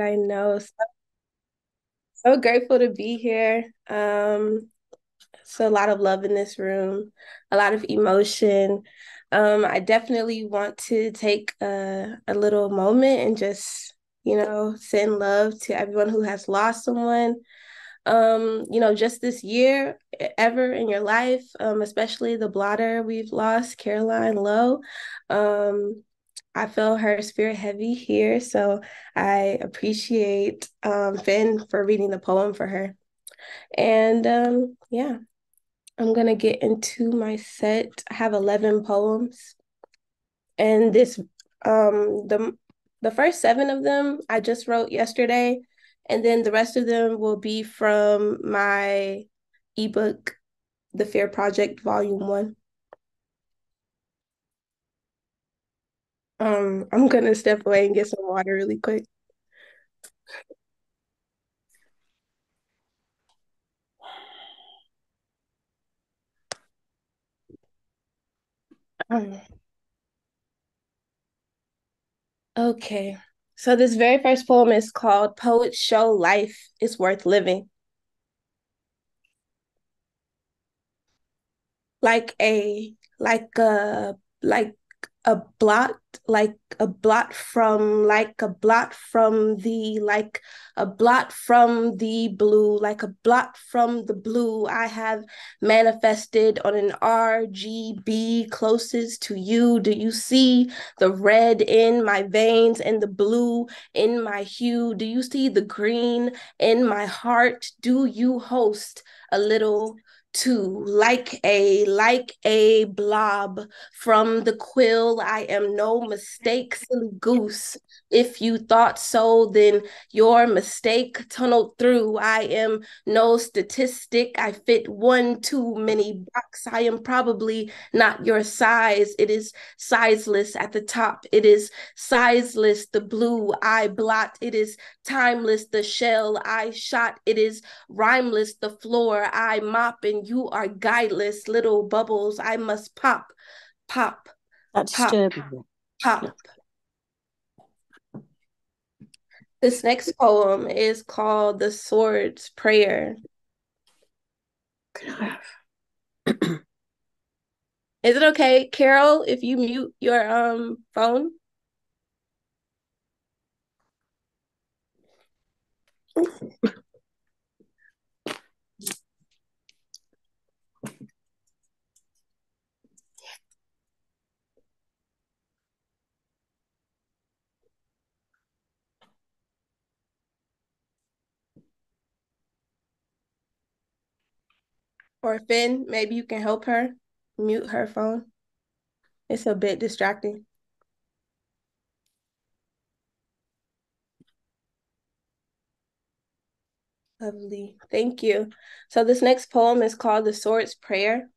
I know. So grateful to be here. So a lot of love in this room, a lot of emotion. I definitely want to take a little moment and just, send love to everyone who has lost someone. Just this year, ever in your life, especially the blotter we've lost, Caroline Lowe. Um, I feel her spirit heavy here, so I appreciate Finn for reading the poem for her. And yeah, I'm gonna get into my set. I have 11 poems, and the first seven of them I just wrote yesterday, and then the rest of them will be from my ebook, The Fear Project, Volume One. I'm gonna step away and get some water really quick. Um, okay. So this very first poem is called Poets Show Life is Worth Living. Like a blot, like a blot from the like a blot from the blue, like a blot from the blue I have manifested on an RGB closest to you. Do you see the red in my veins and the blue in my hue? Do you see the green in my heart? Do you host a little too, like a blob from the quill? I am no mistake, silly goose. If you thought so, then your mistake tunneled through. I am no statistic. I fit one too many box. I am probably not your size. It is sizeless at the top. It is sizeless, the blue I blot. It is timeless, the shell I shot. It is rhymeless, the floor I mop, and you are guideless, little bubbles I must pop, pop, That's pop, disturbing. pop. This next poem is called The Sword's Prayer. Is it okay, Carol, if you mute your phone? Or Finn, maybe you can help her mute her phone. It's a bit distracting. Lovely. Thank you. So this next poem is called The Sword's Prayer.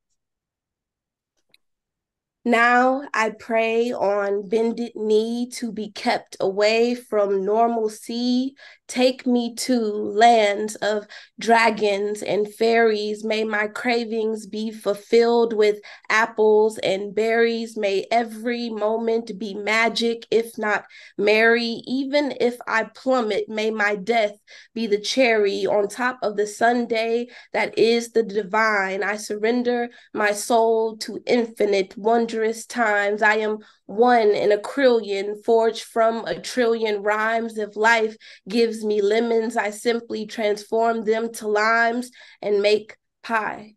Now I pray on bended knee to be kept away from normalcy. Take me to lands of dragons and fairies. May my cravings be fulfilled with apples and berries. May every moment be magic, if not merry. Even if I plummet, may my death be the cherry on top of the sundae that is the divine. I surrender my soul to infinite, wondrous times. I am one in a trillion, forged from a trillion rhymes. If life gives me lemons, I simply transform them to limes and make pie.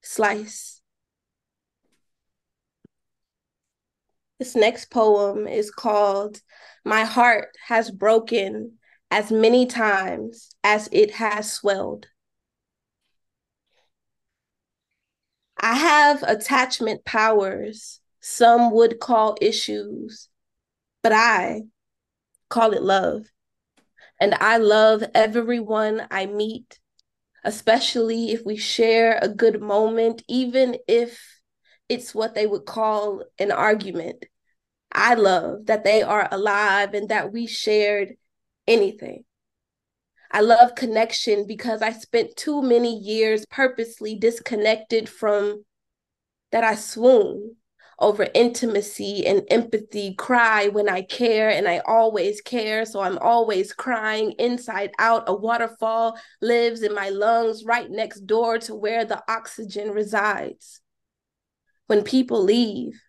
Slice. This next poem is called My Heart Has Broken as Many Times as It Has Swelled. I have attachment powers some would call issues, but I call it love. And I love everyone I meet, especially if we share a good moment, even if it's what they would call an argument. I love that they are alive and that we shared anything. I love connection because I spent too many years purposely disconnected from that I swoon over intimacy and empathy, cry when I care, and I always care, so I'm always crying inside out. A waterfall lives in my lungs right next door to where the oxygen resides. When people leave,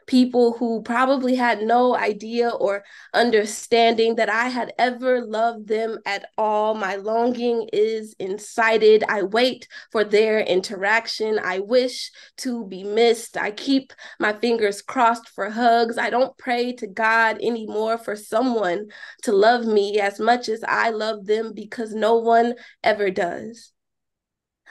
people who probably had no idea or understanding that I had ever loved them at all. My longing is incited. I wait for their interaction. I wish to be missed. I keep my fingers crossed for hugs. I don't pray to God anymore for someone to love me as much as I love them, because no one ever does.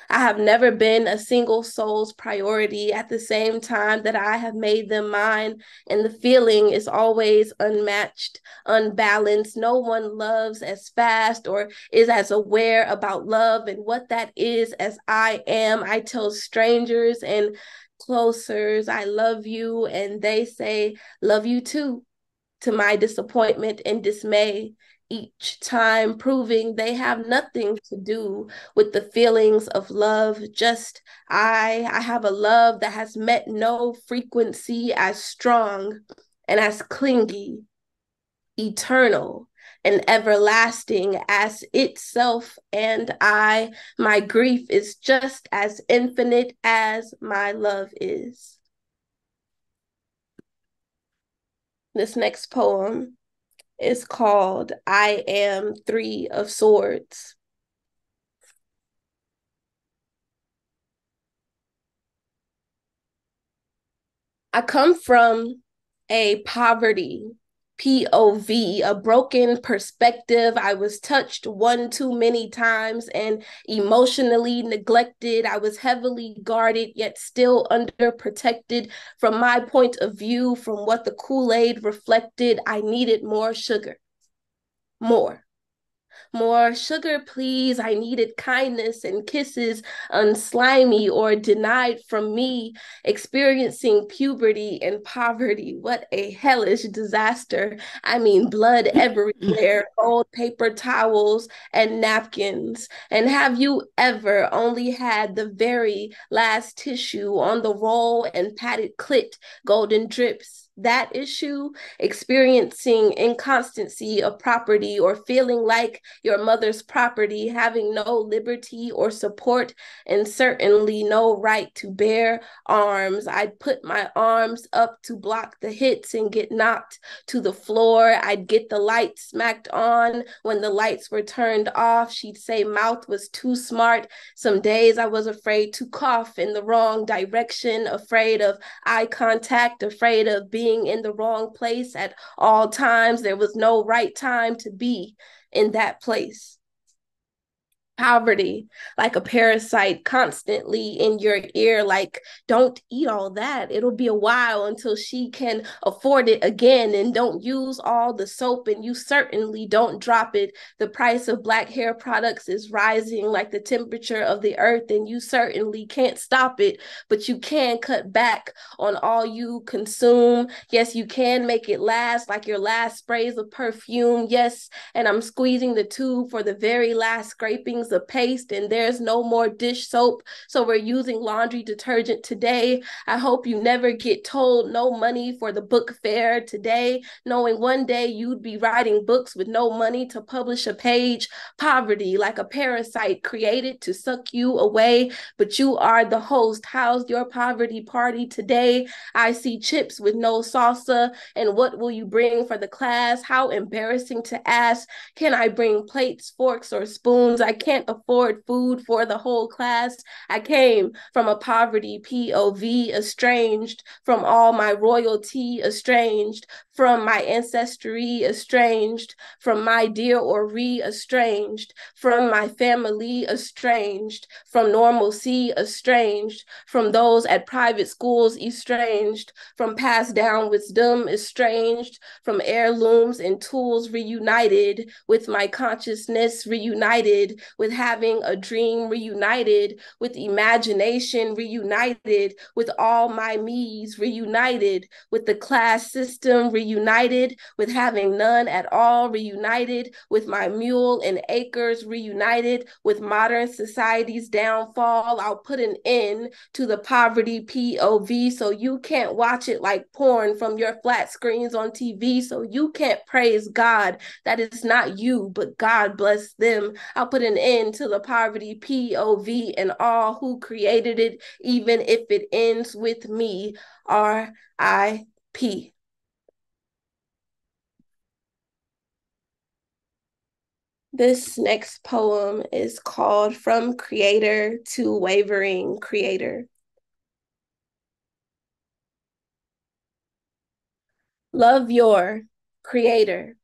I have never been a single soul's priority at the same time that I have made them mine. And the feeling is always unmatched, unbalanced. No one loves as fast or is as aware about love and what that is as I am. I tell strangers and closers, I love you, and they say, love you too, to my disappointment and dismay, each time proving they have nothing to do with the feelings of love. Just I have a love that has met no frequency as strong and as clingy, eternal and everlasting as itself. And my grief is just as infinite as my love is. This next poem is called I Am Three of Swords. I come from a poverty POV, a broken perspective. I was touched one too many times and emotionally neglected. I was heavily guarded, yet still underprotected. From my point of view, from what the Kool-Aid reflected, I needed more sugar. More sugar, please. I needed kindness and kisses unslimy or denied from me. Experiencing puberty and poverty. What a hellish disaster. I mean, blood everywhere, old paper towels and napkins. And have you ever only had the very last tissue on the roll and padded clit, golden drips? That issue, experiencing inconstancy of property or feeling like your mother's property, having no liberty or support, and certainly no right to bear arms. I'd put my arms up to block the hits and get knocked to the floor. I'd get the lights smacked on when the lights were turned off. She'd say mouth was too smart. Some days I was afraid to cough in the wrong direction, afraid of eye contact, afraid of being in the wrong place at all times. There was no right time to be in that place. Poverty, like a parasite constantly in your ear, like, don't eat all that. It'll be a while until she can afford it again. And don't use all the soap, and you certainly don't drop it. The price of Black hair products is rising like the temperature of the earth, and you certainly can't stop it, but you can cut back on all you consume. Yes, you can make it last like your last sprays of perfume. Yes, and I'm squeezing the tube for the very last scrapings of paste, and there's no more dish soap, so we're using laundry detergent today. I hope you never get told no money for the book fair today, knowing one day you'd be writing books with no money to publish a page. Poverty, like a parasite created to suck you away, but you are the host. How's your poverty party today? I see chips with no salsa, and what will you bring for the class? How embarrassing to ask. Can I bring plates, forks, or spoons? I can't afford food for the whole class. I came from a poverty POV, estranged from all my royalty, estranged from my ancestry, estranged from my dear or estranged from my family, estranged from normalcy, estranged from those at private schools, estranged from passed down wisdom, estranged from heirlooms and tools, reunited with my consciousness, reunited with having a dream, reunited with imagination, reunited with all my me's, reunited with the class system, reunited reunited with having none at all, reunited with my mule and acres, reunited with modern society's downfall. I'll put an end to the poverty POV so you can't watch it like porn from your flat screens on TV, so you can't praise God. That is not you, but God bless them. I'll put an end to the poverty POV and all who created it, even if it ends with me. RIP. This next poem is called From Creator to Wavering Creator. Love your creator.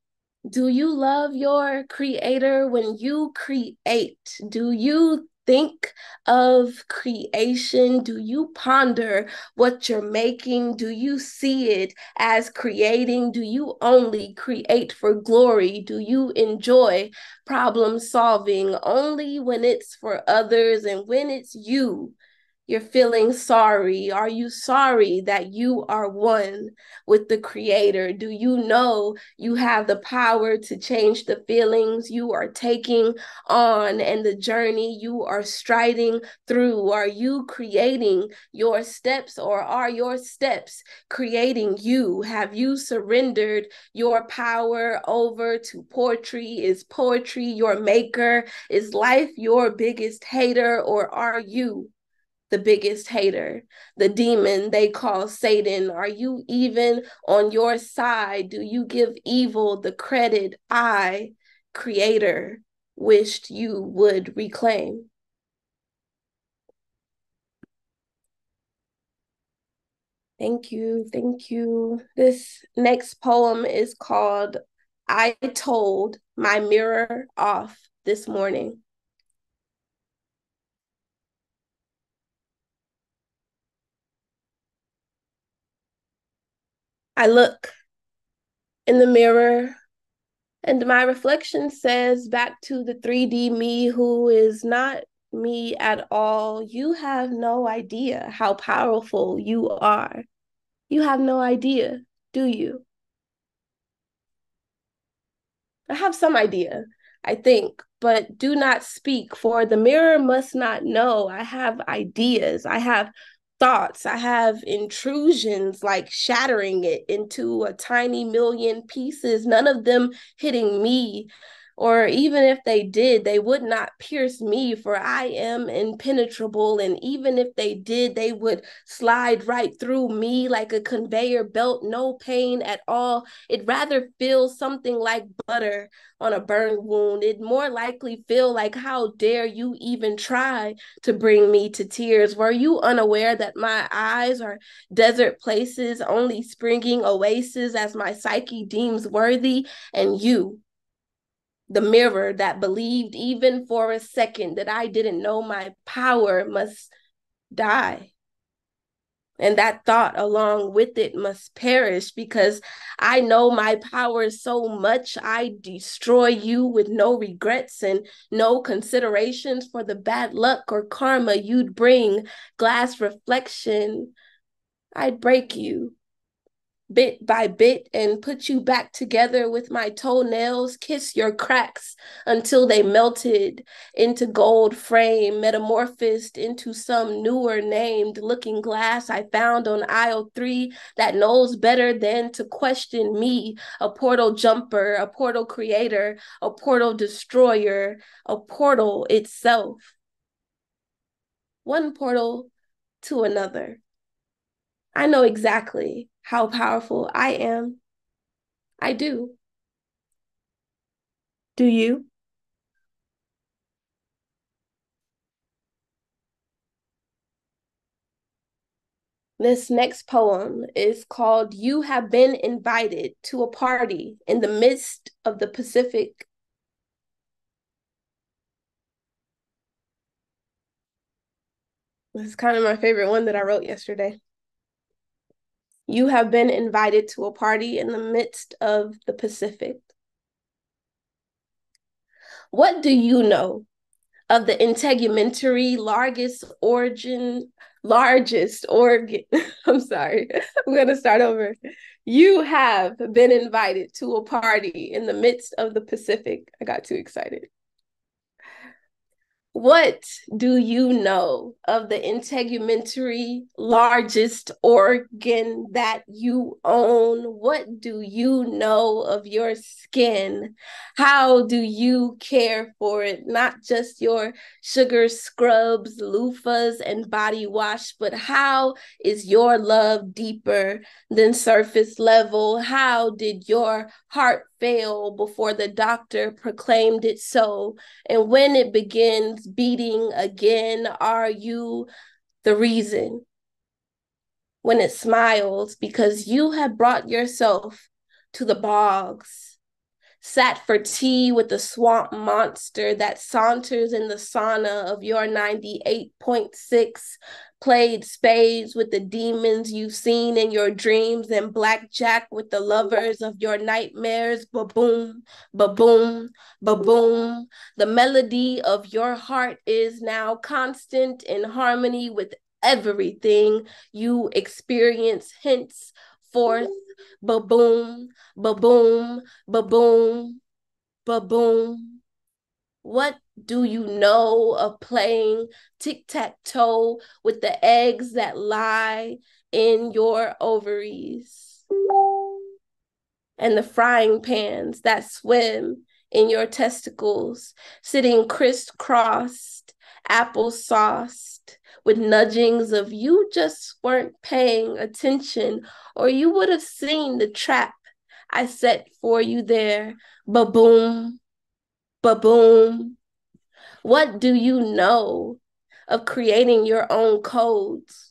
Do you love your creator when you create? Do you think of creation? Do you ponder what you're making? Do you see it as creating? Do you only create for glory? Do you enjoy problem solving only when it's for others and when it's you? You're feeling sorry. Are you sorry that you are one with the Creator? Do you know you have the power to change the feelings you are taking on and the journey you are striding through? Are you creating your steps, or are your steps creating you? Have you surrendered your power over to poetry? Is poetry your maker? Is life your biggest hater, or are you the biggest hater, the demon they call Satan? Are you even on your side? Do you give evil the credit I, creator, wished you would reclaim? Thank you. Thank you. This next poem is called I Told My Mirror Off This Morning. I look in the mirror, and my reflection says back to the 3D me who is not me at all, you have no idea how powerful you are. You have no idea, do you? I have some idea, I think, but do not speak, for the mirror must not know. I have ideas, I have thoughts, I have intrusions, like shattering it into a tiny million pieces, none of them hitting me. Or even if they did, they would not pierce me, for I am impenetrable. And even if they did, they would slide right through me like a conveyor belt, no pain at all. It rather feels something like butter on a burned wound. It more likely feel like, how dare you even try to bring me to tears? Were you unaware that my eyes are desert places, only springing oases as my psyche deems worthy? And you, the mirror that believed even for a second that I didn't know my power, must die. And that thought along with it must perish, because I know my power so much I destroy you with no regrets and no considerations for the bad luck or karma you'd bring. Glass reflection, I'd break you bit by bit and put you back together with my toenails, kiss your cracks until they melted into gold frame, metamorphosed into some newer named looking glass I found on aisle 3 that knows better than to question me, a portal jumper, a portal creator, a portal destroyer, a portal itself. One portal to another. I know exactly how powerful I am. I do. Do you? This next poem is called You Have Been Invited to a Party in the Midst of the Pacific. This is kind of my favorite one that I wrote yesterday. You have been invited to a party in the midst of the Pacific. What do you know of the integumentary largest organ. I'm sorry. I'm going to start over. You have been invited to a party in the midst of the Pacific. I got too excited. What do you know of the integumentary largest organ that you own? What do you know of your skin? How do you care for it? Not just your sugar scrubs, loofahs, and body wash, but how is your love deeper than surface level? How did your heart fail before the doctor proclaimed it so? And when it begins beating again, are you the reason? When it smiles, because you have brought yourself to the bogs, sat for tea with the swamp monster that saunters in the sauna of your 98.6, played spades with the demons you've seen in your dreams, and blackjack with the lovers of your nightmares. Ba-boom, ba-boom, ba-boom. The melody of your heart is now constant in harmony with everything you experience, henceforth. Ba-boom, ba-boom, ba-boom, ba-boom. What do you know of playing tic-tac-toe with the eggs that lie in your ovaries? And the frying pans that swim in your testicles, sitting crisscrossed, applesauced, with nudgings of you just weren't paying attention, or you would have seen the trap I set for you there. Ba-boom, ba-boom. What do you know of creating your own codes?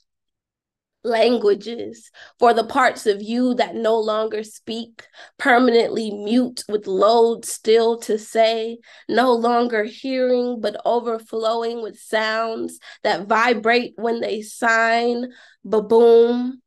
Languages for the parts of you that no longer speak, permanently mute with load still to say, no longer hearing but overflowing with sounds that vibrate when they sign. Ba-boom.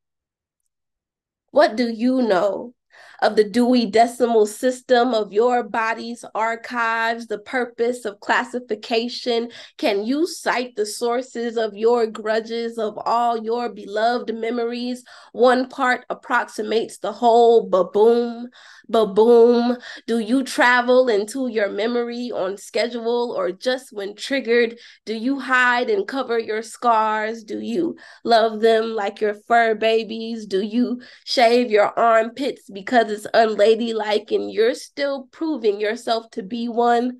What do you know of the Dewey Decimal System of your body's archives, the purpose of classification? Can you cite the sources of your grudges, of all your beloved memories? One part approximates the whole. Ba-boom, ba-boom. Do you travel into your memory on schedule, or just when triggered? Do you hide and cover your scars? Do you love them like your fur babies? Do you shave your armpits because it's unladylike and you're still proving yourself to be one?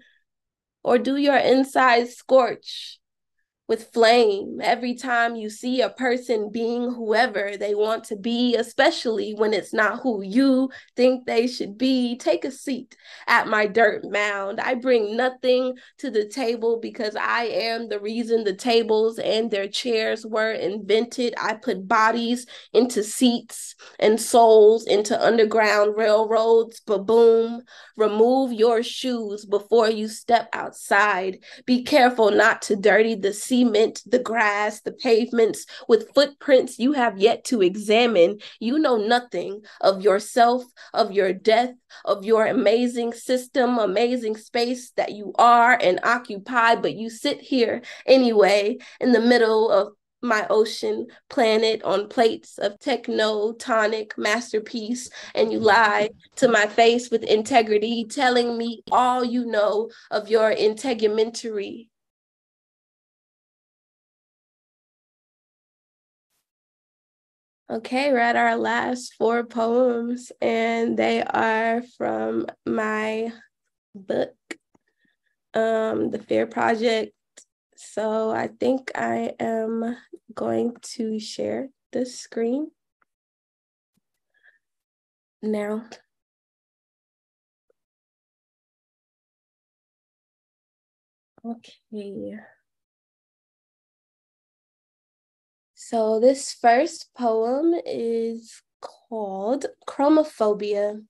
Or do your insides scorch with flame every time you see a person being whoever they want to be, especially when it's not who you think they should be? Take a seat at my dirt mound. I bring nothing to the table because I am the reason the tables and their chairs were invented. I put bodies into seats and souls into underground railroads. Ba-boom. Remove your shoes before you step outside. Be careful not to dirty the cement, the grass, the pavements with footprints you have yet to examine. You know nothing of yourself, of your death, of your amazing system, amazing space that you are and occupy, but you sit here anyway in the middle of my ocean planet on plates of technotonic masterpiece, and you lie to my face with integrity, telling me all you know of your integumentary. Okay, we're at our last four poems, and they are from my book, The Fear Project. So I think I am going to share the screen now. Okay. So this first poem is called Chromophobia.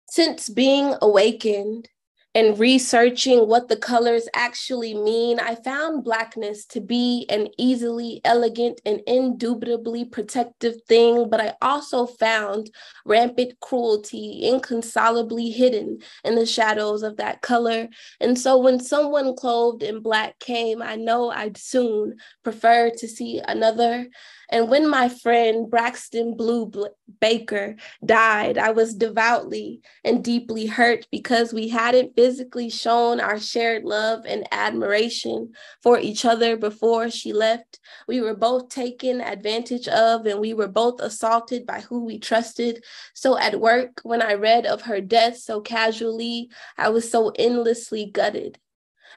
Since being awakened, and researching what the colors actually mean, I found Blackness to be an easily elegant and indubitably protective thing, but I also found rampant cruelty inconsolably hidden in the shadows of that color. And so when someone clothed in Black came, I know I'd soon prefer to see another. And when my friend Braxton Blue Baker died, I was devoutly and deeply hurt because we hadn't physically shown our shared love and admiration for each other before she left. We were both taken advantage of, and we were both assaulted by who we trusted. So at work, when I read of her death so casually, I was so endlessly gutted.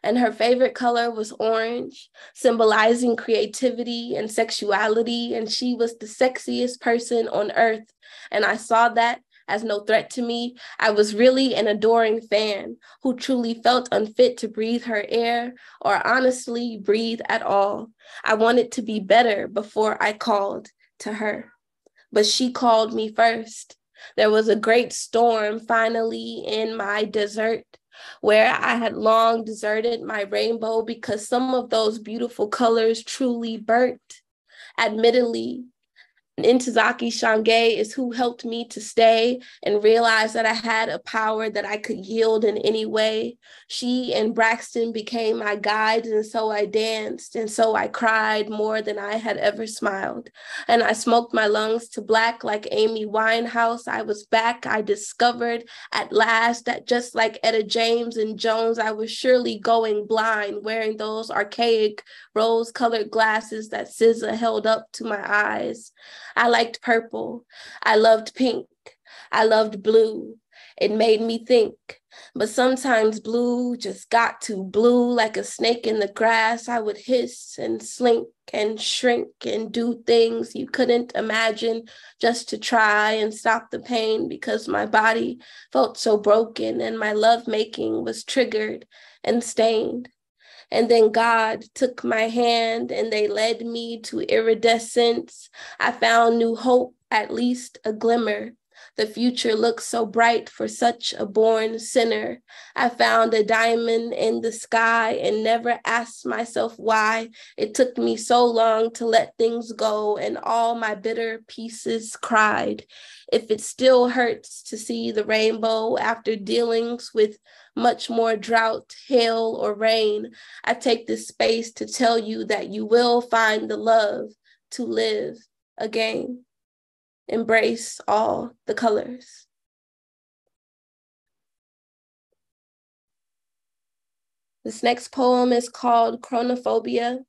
And her favorite color was orange, symbolizing creativity and sexuality. And she was the sexiest person on earth. And I saw that as no threat to me. I was really an adoring fan who truly felt unfit to breathe her air or honestly breathe at all. I wanted to be better before I called to her. But she called me first. There was a great storm finally in my desert, where I had long deserted my rainbow because some of those beautiful colors truly burnt. Admittedly, Ntozake Shange is who helped me to stay and realize that I had a power that I could yield in any way. She and Braxton became my guides, and so I danced, and so I cried more than I had ever smiled. And I smoked my lungs to black like Amy Winehouse. I was back. I discovered at last that just like Etta James and Jones, I was surely going blind, wearing those archaic rose-colored glasses that SZA held up to my eyes. I liked purple. I loved pink. I loved blue. It made me think. But sometimes blue just got too blue, like a snake in the grass. I would hiss and slink and shrink and do things you couldn't imagine just to try and stop the pain because my body felt so broken and my lovemaking was triggered and stained. And then God took my hand and they led me to iridescence. I found new hope, at least a glimmer. The future looked so bright for such a born sinner. I found a diamond in the sky and never asked myself why it took me so long to let things go, and all my bitter pieces cried. If it still hurts to see the rainbow after dealings with much more drought, hail, or rain, I take this space to tell you that you will find the love to live again. Embrace all the colors. This next poem is called Chronophobia.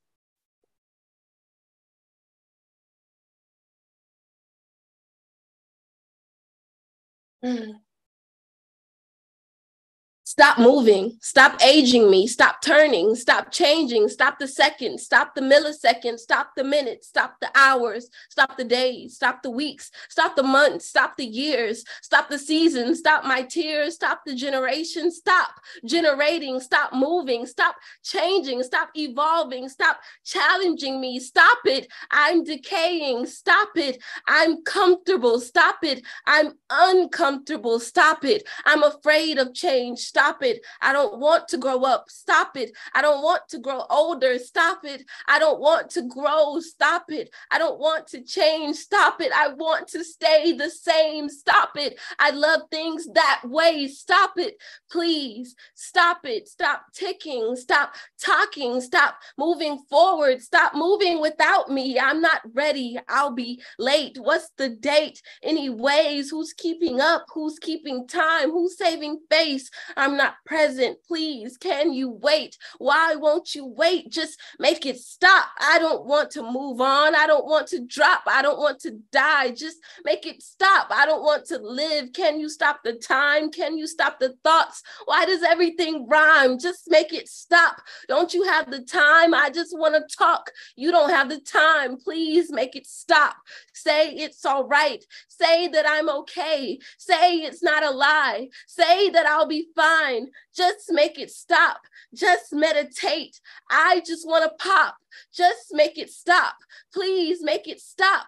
Stop moving, stop aging me, stop turning, stop changing, stop the seconds, stop the milliseconds, stop the minutes, stop the hours, stop the days, stop the weeks, stop the months, stop the years, stop the seasons, stop my tears, stop the generations, stop generating, stop moving, stop changing, stop evolving, stop challenging me, stop it, I'm decaying, stop it, I'm comfortable, stop it, I'm uncomfortable, stop it, I'm afraid of change, stop it. I don't want to grow up. Stop it. I don't want to grow older. Stop it. I don't want to grow. Stop it. I don't want to change. Stop it. I want to stay the same. Stop it. I love things that way. Stop it. Please stop it. Stop ticking. Stop talking. Stop moving forward. Stop moving without me. I'm not ready. I'll be late. What's the date? Anyways, who's keeping up? Who's keeping time? Who's saving face? I'm not present. Please, can you wait? Why won't you wait? Just make it stop. I don't want to move on. I don't want to drop. I don't want to die. Just make it stop. I don't want to live. Can you stop the time? Can you stop the thoughts? Why does everything rhyme? Just make it stop. Don't you have the time? I just want to talk. You don't have the time. Please make it stop. Say it's all right. Say that I'm okay. Say it's not a lie. Say that I'll be fine. Just make it stop. Just meditate. I just want to pop. Just make it stop. Please make it stop.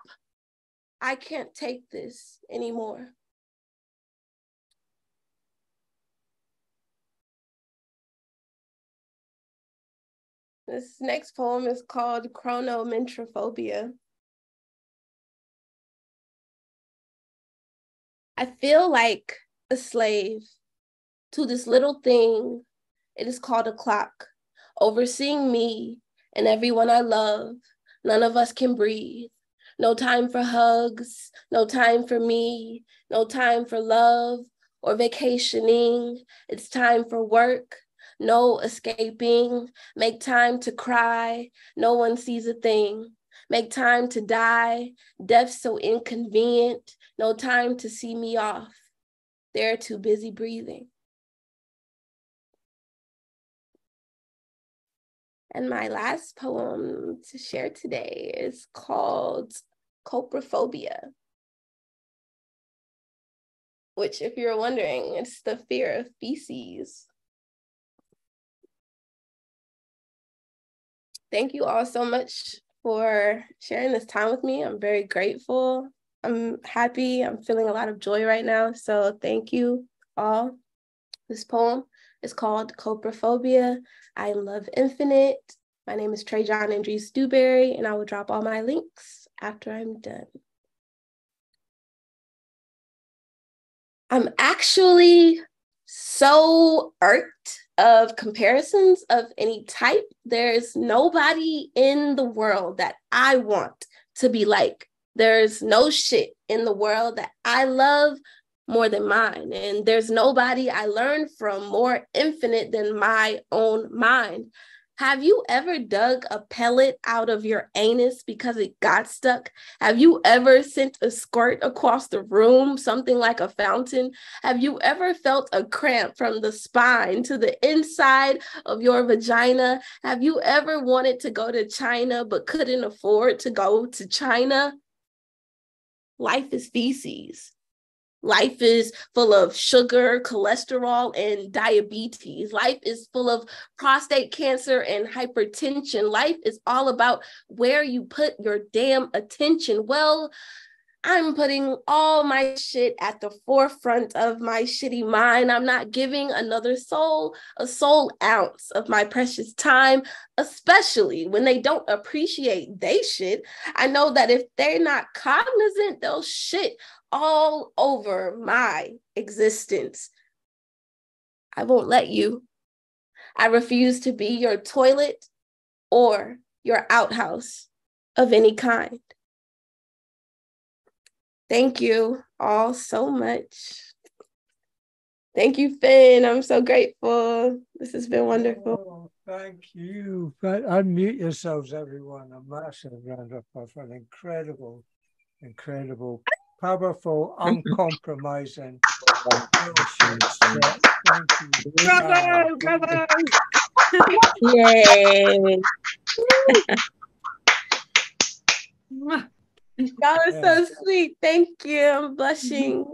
I can't take this anymore. This next poem is called Chronomentrophobia. I feel like a slave to this little thing. It is called a clock, overseeing me and everyone I love. None of us can breathe. No time for hugs, no time for me, no time for love or vacationing. It's time for work, no escaping. Make time to cry, no one sees a thing. Make time to die, death so inconvenient, no time to see me off. They're too busy breathing. And my last poem to share today is called Coprophobia, which, if you're wondering, it's the fear of feces. Thank you all so much for sharing this time with me. I'm very grateful. I'm happy. I'm feeling a lot of joy right now. So thank you all. This poem is called Coprophobia. I love infinite. My name is Trajan Andrews Dewberry, and I will drop all my links after I'm done. I'm actually so irked of comparisons of any type. There's nobody in the world that I want to be like. There's no shit in the world that I love more than mine. And there's nobody I learn from more infinite than my own mind. Have you ever dug a pellet out of your anus because it got stuck? Have you ever sent a squirt across the room, something like a fountain? Have you ever felt a cramp from the spine to the inside of your vagina? Have you ever wanted to go to China but couldn't afford to go to China? Life is feces. Life is full of sugar, cholesterol, and diabetes. Life is full of prostate cancer and hypertension. Life is all about where you put your damn attention. Well, I'm putting all my shit at the forefront of my shitty mind. I'm not giving another soul a soul ounce of my precious time, especially when they don't appreciate they shit. I know that if they're not cognizant, they'll shit all over my existence. I won't let you. I refuse to be your toilet or your outhouse of any kind. Thank you all so much. Thank you, Finn. I'm so grateful. This has been wonderful. Oh, thank you. Unmute yourselves, everyone. A massive round of applause for an incredible, powerful, uncompromising. Thank you. Bravo, bravo. Yay. That was so sweet. Thank you. I'm blushing.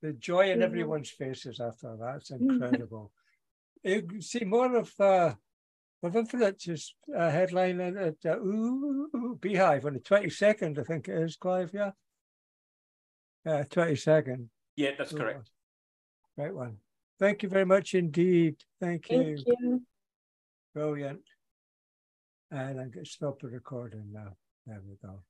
The joy in everyone's faces after that. It's incredible. You see more of Infinite's headline at Beehive on the 22nd, I think it is, Clive, yeah? 22nd. Yeah, that's correct. Right one. Thank you very much indeed. Thank you. Thank you. Brilliant. And I'm going to stop the recording now. There we go.